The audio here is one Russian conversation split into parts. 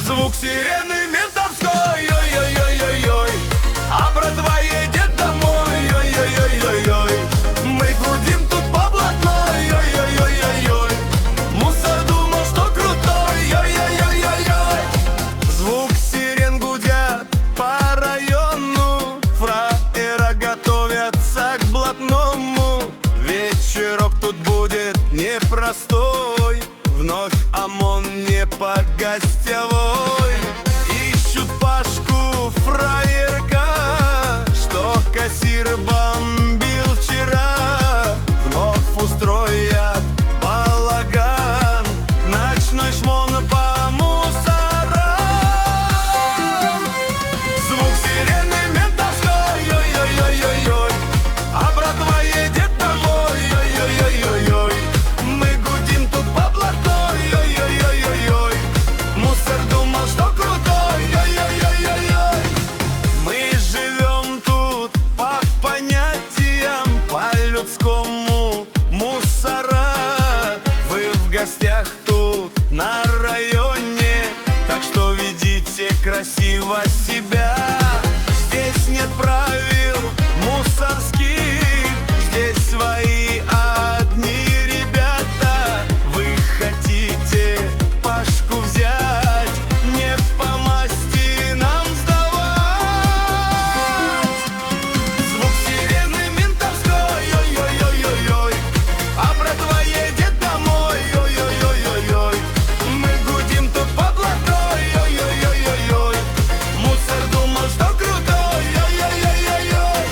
Звук сирены ментовской, ой-ой-ой-ой-ой. А братва едет домой, ой-ой-ой-ой-ой. Мы гудим тут по блатной, ой-ой-ой-ой-ой. Мусор думал, что крутой, ой-ой-ой-ой-ой. Звук сирен гудят по району. Фраера готовятся к блатному. Вечерок тут будет непростой. Вновь ОМОН не по гостевой. Ищут Пашку фраерка, что кассир бомбил вчера. Вновь устроят балаган, ночной шмон по мусорам. Звук сирены ментовской, ой-ой-ой-ой-ой. А братва едет домой, ой-ой-ой-ой-ой. Мы гудим тут по блатной, ой-ой-ой-ой-ой. Мусор думал, что крутой, ой-ой-ой-ой-ой. Мы живем тут по понятиям, по-людскому мусора. Вы в гостях тут на районе, так что ведите красиво себя. Здесь нет правил мусорских, здесь свои одни ребята. Вы хотите Пашку взять, не по масти нам сдавать. Звук сирены ментовской, ой-ой-ой-ой-ой. А братва едет домой, ой-ой-ой-ой-ой. Мы гудим тут по блатной, ой-ой-ой-ой-ой. Мусор думал, что крутой, ой-ой-ой-ой-ой.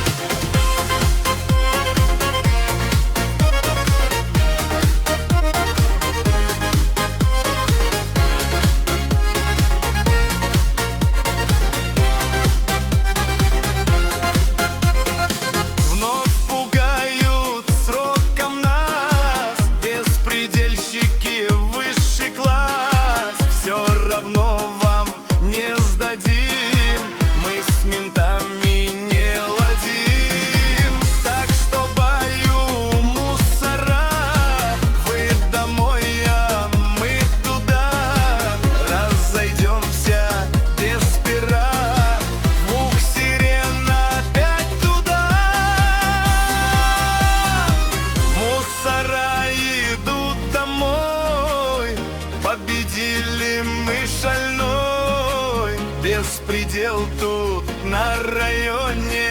Вновь пугают сроком нас беспредельщики, высший класс. Все равно вам не сдадим, мы с ментами не ладим. Так что баю мусора, вы домой, а мы туда. Разойдемся без пера, звук сирен опять туда. Мусора идут домой, победили мы шальной. Беспредел тут на районе.